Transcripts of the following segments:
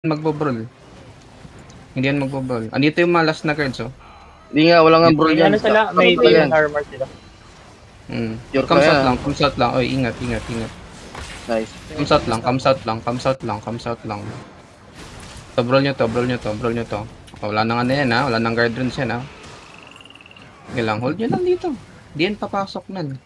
magbo-brawl. Hindi yan magbo-brawl. Andito yung mga last na cards, oh. Hindi nga, wala nga brawl yan. Ano sila? May yan. armor sila. Comes out lang. Oy, ingat. Nice. Comes out lang. So, brawl nyo to. Wala nang ano yan, ha? Wala nang guard runes yan, ha? Sige lang, hold nyo lang dito. Di yan papasok nan.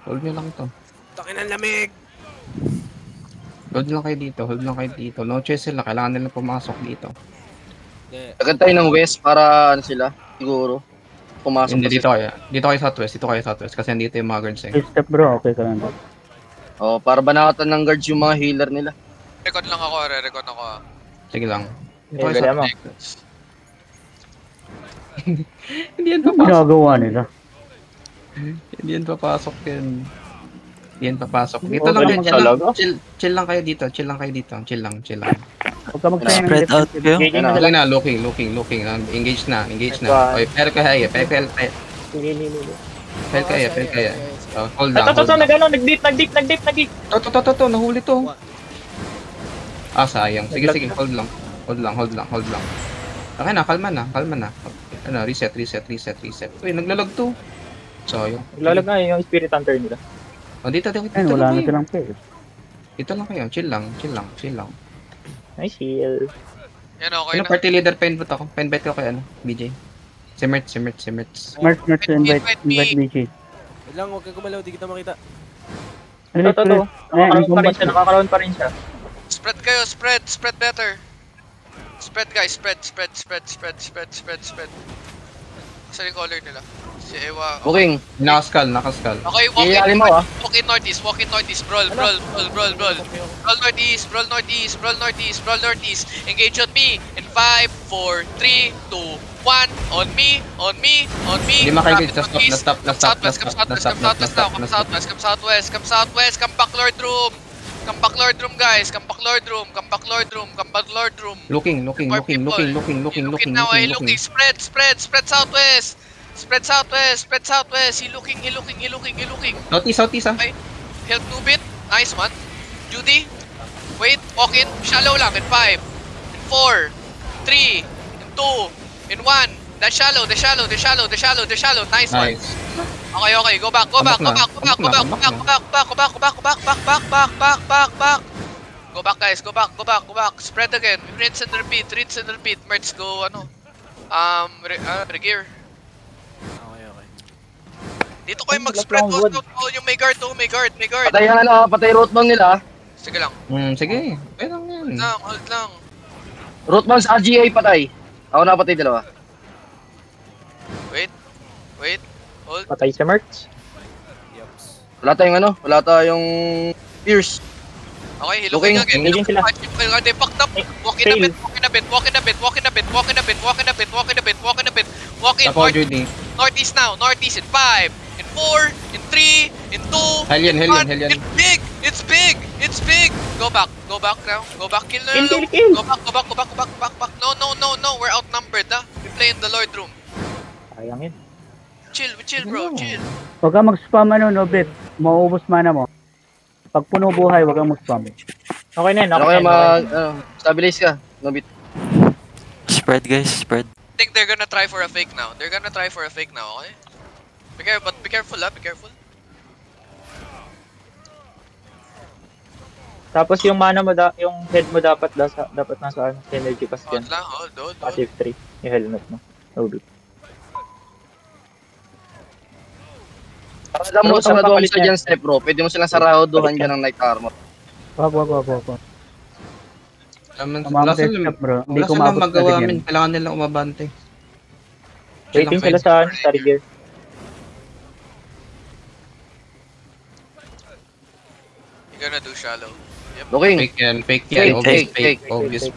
Hold nyo lang to. Takin ang lamig! Hold lang kayo dito. No choice sila, kailangan nila pumasok dito. Agad tayo ng west para ano sila, siguro. Pumasok Hindi, kasi. dito kayo southwest. Kasi andito yung mga guards, eh. Step bro, okay ka lang. Oh, para banatan ng guards yung mga healer nila. Record lang ako, re-record ako. Sige lang. Dito May kayo dala mo. southwest. Hindi yan Ano papasok. ginagawa nila? Hindi yan papasok yan. Dito Okay lang lang kayo, talaga. chill lang kayo dito. Chill lang. Huwag ka magsayang ng Spread out defensive. kayo. Engaging Ano? sila. Looking na. Engage na. Oy, pero kaya. Hold lang. Nag-deep. To, nahuli to. Sayang. Sige, hold lang. Okay na, kalma na. Ano, reset. Uy, naglalag to. Sayang. Naglalag nga yung spirit hunter nila. Dito Ayun, wala na lang kayo. silang pay. Dito lang kayo. Chill lang. Nice heal. Yan, okay Ano, na. party leader, painbet ako. Painbet ko kay ano, BJ. Si Mertz. Smart invite BG. Wait lang, huwag kang gumalaw, di kita makita. Ito. Nakakaroon pa rin siya. Spread kayo, spread better. Spread guys, spread. Saan yung color nila? Si Ewa. Booking. Nakaskal. Okay, Iyalim mo, ah. walk in northeast, brawl northeast, engage on me, in 5, 4, 3, 2, 1, on me, Hindi makikita sa stop, come southwest, come back Lord Room guys, come back Lord Room. Looking Now, looking, spread southwest. He looking. Southeast ah. Okay. Help Nubit. Nice one. Judy. Wait. Walk in. Shallow lang. In 5. In 4. 3. In 2. In 1. The shallow. Nice one. Okay. Go back. Go back, guys. Go back. Spread again. Rinse and repeat. Merts go, regear. Okay. Dito kayo mag-spread out. Yung may guard. Patay yung patay rootman nila. Sige lang. Sige. Pwede lang yan. Hold lang. Rootman sa RGA patay. Ako na patay dalawa. Wait. Hold. Patay si Mertz. Wala tayong Pierce. Okay, Looking. again. Engaging sila. They packed up. Walk in a bit. Walk in. Ako, Judy. Northeast now. Northeast in 5, in 4, in 3, in 2. Hellion. It's big. Go back now. Go back. Kill. Kill. Go back. No. We're outnumbered, We play in the Lord Room. Sayang yun. Chill, bro. Chill. Huwag ka mag-spam Nobit. Mauubos mana mo. Pag puno buhay, huwag kang mag-spam. Okay na yun. Ano kaya stabilize ka, Nobit. Spread guys, spread. I think they're gonna try for a fake now. Okay? Be careful, Be careful. Tapos yung mana mo, yung head mo dapat nasa energy pass yan. Hold. Passive 3. Yung helmet mo. Nobit. Alam mo, sarado mo sa dyan step bro. Pwede mo silang saraduhan dyan ng night armor. Wag. Wala step bro. Hindi ko silang maabot magawa agad yan. min. Kailangan nilang umabante. Waiting sila sa Stargear. You're gonna do shallow. Looking. Fake Fake, yan. fake. Obvious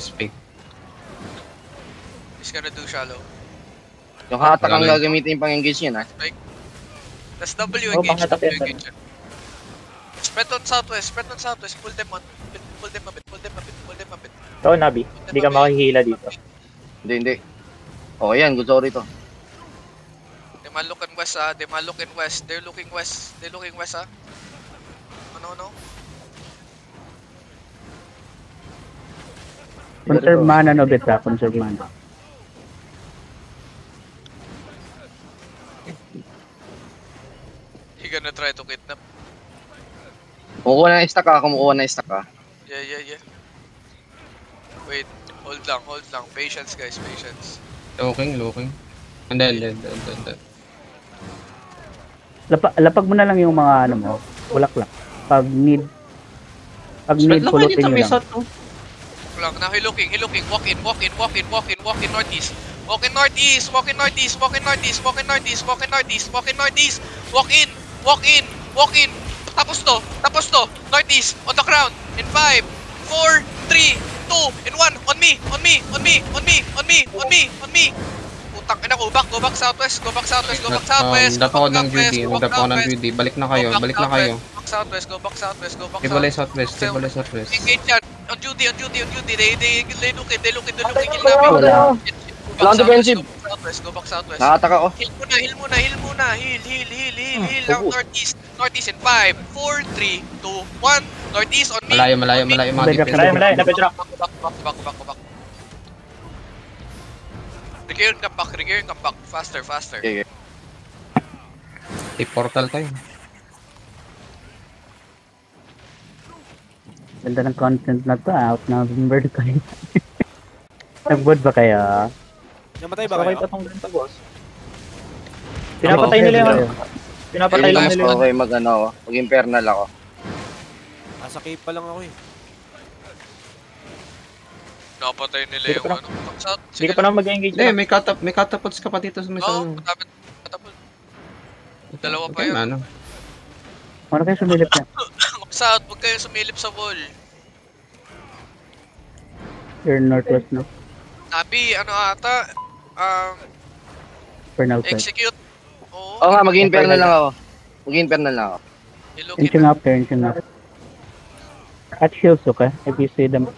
fake. He's gonna do shallow. Yung hatak ang gagamitin yung pang-engage niya, ha? That's W Oh, engage. pangatap yan. Spread on southwest. Pull them a bit. Ito, Nabi. Hindi ka makihila dito. Hindi. Okay yan, good sorry to. They might look in west, They're looking west, No. Conserve mana, Nobit, ha? Conserve mana. He gonna try to kidnap. Kumukuha na stack ka, kumukuha na stack ka. Yeah. Wait, hold lang. Patience, guys, patience. Looking. And then. Lapag mo na lang yung mga ano mo, bulaklak. Pag need Spread lang kayo pulutin dito, nyo may lang. shot to. Lang, now he looking. Walk in northeast. Walk in northeast. Walk in. Tapos to. Northeast, on the ground. In 5, 4, 3, 2, and 1. On me. Putang ina ko. Go back southwest. Dapat ako ng Judy. Balik na kayo. Go back southwest. Tibulay southwest. Engage yan. On duty. They looking. Kill namin. Wala. Wala ang defensive. Go back southwest. Nakataka ko. Heal muna. Heal. Lang northeast in 5, 4, 3, 2, 1. Northeast on me. Malayo mga defense. Malayo, napit rock. Back. Regear, come back. Faster. Okay. Take portal tayo. Ganda ng content na to, outnumbered kayo. Nag-board ba kayo? Namatay ba Okay kayo? pa tong ganito, boss. Pinapatay nila yung Pinapatay lang nila yung Okay, mag-ano ako. Mag-impernal ako. Nasa cave pa lang ako eh. Napatay nila Hindi yung ka pa ano. South. Hindi ka pa naman mag-engage. Hindi, may catapults ka pa dito sa may Oo, sa... katapos. Dalawa pa Okay, yun. ano? Ano kayo sumilip niya? South, huwag kayo sumilip sa wall. You're northwest, no? Nabi, ano ata, For now, sir. execute. Oo, Oo nga, mag-impernal lang ako. ilugin. Inching up. At shields, okay? If you see them.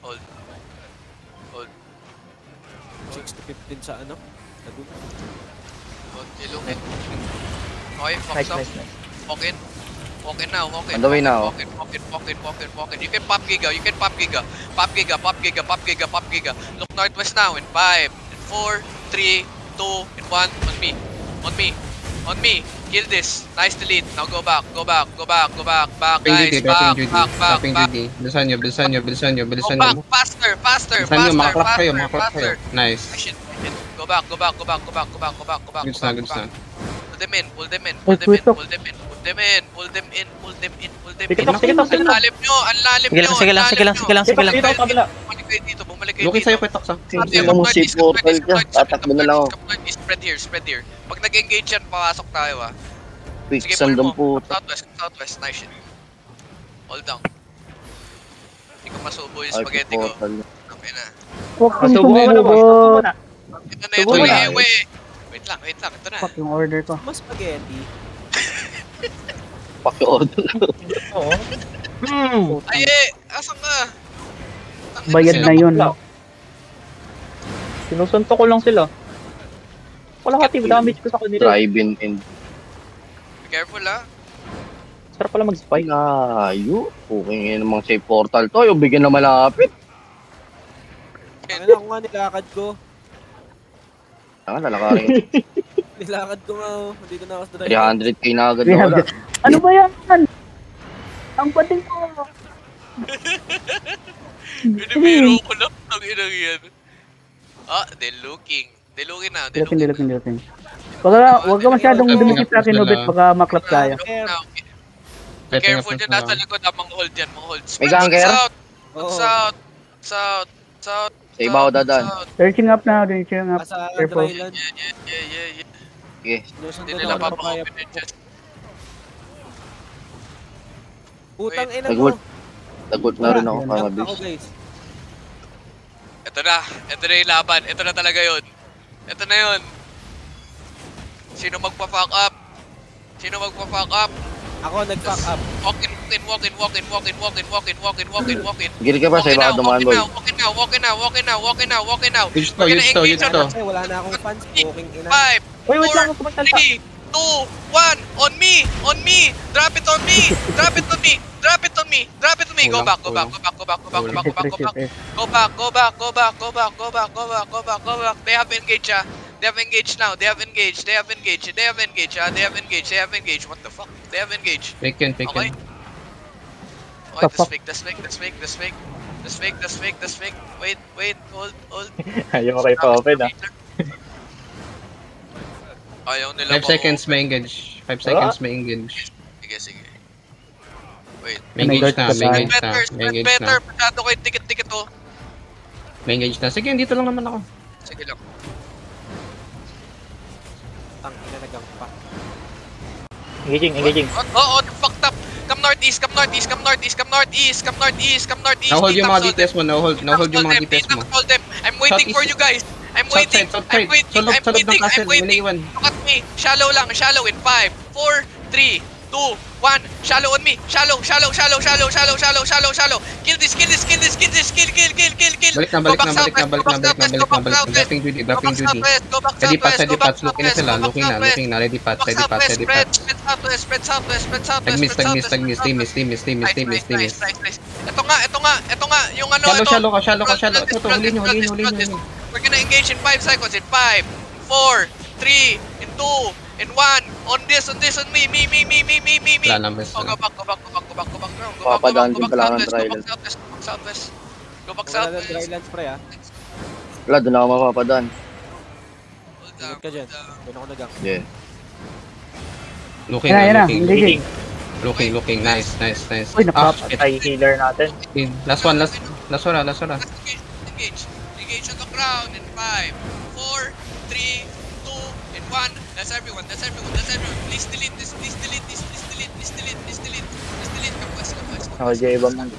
Hold. 6 to 15 sa ano? Lagoon. Hold, ilugin. Okay, Nice. fox up. Walk in now. On the way now. Walk in. You can pop Giga. Pop Giga. Look northwest now in 5, in 4, 3, 2, and 1. On me. Kill this. Nice delete. Now go back. Back, guys. Back. Tapping Judy. Bilisan nyo. Go back. Faster. Bilisan nyo, makaklap kayo. Nice. Shit. Go back. Goods na. Pull them in. Tikitok. Ang lalim nyo. Sige lang. Bumalik kayo dito. Looking sa'yo, kay Toxa. Sige lang mo si portal ka. Tatakbo na lang ako. Spread here. Pag nag-engage yan, papasok tayo ah. Quick, Sige, sandong pull mo. puta. Southwest. Nice shit. Hold down. Hindi ko masubo yung Ay, spaghetti ko. portal. Okay na. Huwag kang Subo mo na, boss. Subo sumilip. mo na. Ito na. Subo na. Wait lang. Ito na. Fuck yung order ko. Mas spaghetti. Paki-order lang. Oo. Ay, asan ka? Tangina Bayad sila na yun. bakla. Sinusunto ko lang sila. Wala hati damage ko sa kanila. Drive-in and Be careful ah. Sarap pala mag-spike. layo. Okay ngayon namang safe portal to. Yung bigyan na malapit. Ano nga nilakad ko? Lalakarin. Nilakad ko nga oh. Hindi ko na ako sa drive. 300k na agad na wala. Ano ba yan? Ang pating ko. Binibiro ko lang. Ang inang yan. They're looking na. Dilapin. Wag ka masyadong dumikit sa akin, Nobit. Baka maklap tayo. Now, be careful dyan. Nasa likod mga hold yan. Mga hold. May ganker? Oo. South. Sa ibaw dadaan. Searching up now. Sa Careful. dryland. Yeah. Okay. Sinusundan Hindi nila ako ng papaya. papaka-open yung chest. Putang ina Nag-ult. ko. Nagot na rin ako Nag mga ako bis. guys. Ito na yung laban. Ito na talaga yun. Ito na yun. Sino magpa-fuck up? Ako nag-fuck up. Walk in. Gili ka pa sa ibaw dumaan boy. Walk in now. Goods to. Kasi wala na akong fans. Walking ina. 5, Uy, wait lang. 4, 3, 2, 1. On me. Drop it on me. Drop it on me. Drop it on me. Go Kulang, back, go back, go back, go back, go back, go back, go back, go back. Go back, go back, go back, go back, go back, go back, go back, go back. They have engaged, They have engaged now. They have engaged. They have engaged. They have engaged. They have engaged. They have engaged. What the fuck? They have engaged. Fake yun, fake Okay. yun. Okay, this fake, this fake, this fake, this fake. This fake, this fake, this fake. Wait, hold. Ayaw kayo pa-open ah. Ayaw nila 5 seconds may engage. 5 seconds may engage. Sige. Wait. May engage na, may engage na, Better, may spread engage better. na. Masyado kayo dikit-dikit oh. May engage na. Sige, dito lang naman ako. Sige lang. Tang ina nagang pa. Engaging. Oh, fucked up. Come northeast, come northeast, come northeast, come northeast, come northeast, come northeast. Now hold yung mga Tapos DPS mo, now hold yung mga DPS mo. Hold them. I'm waiting for you guys. I'm waiting. I'm waiting. I'm waiting. I'm waiting. Look at me. Shallow lang. Shallow in 5, 4, 3, 2, 1. Shallow on me. Shallow. Kill this. Kill. Balik na. Dropping duty. Go back southwest. Looking na. Ready path. Spread southwest. Tagmis. Ito nga. Yung ano, Shallow ka. Ito, huli nyo. We're gonna engage in 5 seconds. In 5, 4, 3, in 2, in 1. On this, on me. Wala na, best. Oh, go back. Papadaan din pala ng dryland. Southwest. Go back Wala na southwest. drylands pre ah. Wala, doon ako mapapadaan. Ingat ka dyan. Doon ako nagang. Yeah. Looking. Nice. Uy, Shit. napapatay healer natin. Last one. Engage on the ground in 5, 4, 3, 2, in 1. That's everyone. Please delete this. Come west. Ako, J-Bomb lang.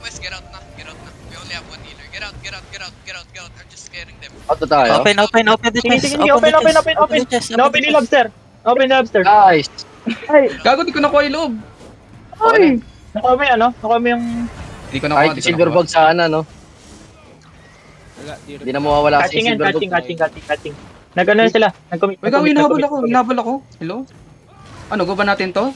West, get out na. We only have one healer. Get out. I'm just scaring them. Auto tayo. Open the chest. Sige, open. Open yung lobster. Open the lobster. Guys! Ay, Gago, di ko nakuha yung loob. ay. Nakuha mo yung Nakuha mo yung... Di ko nakuha. Kahit silverbug sana, no? Wala, Hindi na mawawala si Catching. silverbug. Nag-ano sila? Nag-commit. Uy, gago, hinabol ako. Hello? Ano, go ba natin to?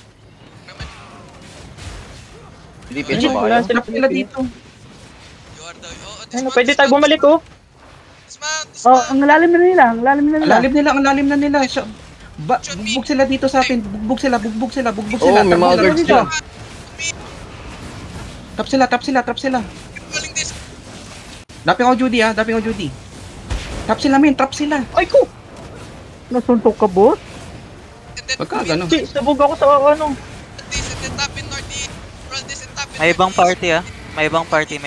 Hindi Hindi, pinso ba wala kayo? sila. Sila dito. You are the... Ano, pwede tayo bumalik oh. Dismount. Oh, ang lalim na nila. Ang lalim na nila. Bugbog sila dito sa atin. Bugbog sila. Oo, may mga guards dyan. Trap sila. Calling this. Dapping ako Judy. Trap sila, men. Ay ko! Nasuntok ka, boss? And then Pagka gano'n. Si, sabog ako sa ano. this and then tap in northeast. Roll this and tap in May ibang northeast. party ah. May ibang party.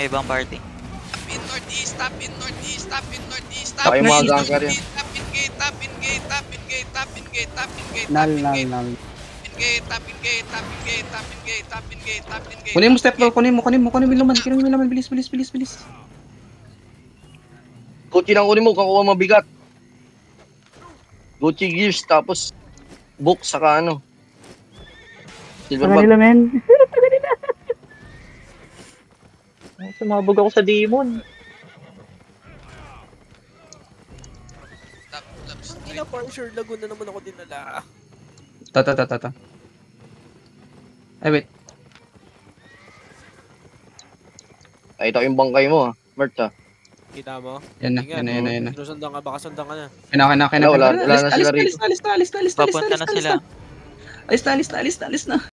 Tap in northeast. Saka yung mga gangster yan. Tap in gate. Nal. Kunin mo step bro. Kunin mo yung laman. Bilis. Gucci lang kunin mo, kakuha mabigat. Gucci gears, tapos book, saka ano. Taga Silverbug. nila, men. Sumabog ako sa demon. Hindi na for sure. Laguna naman ako dinala. Ta. Ay, wait. Ay, ito yung bangkay mo, Mert, ha. Kita mo? Yan na. Sinusundan ka, baka sundan ka na. Kailangan Wala na sila rito. Alis na. Papunta na sila. Alis na.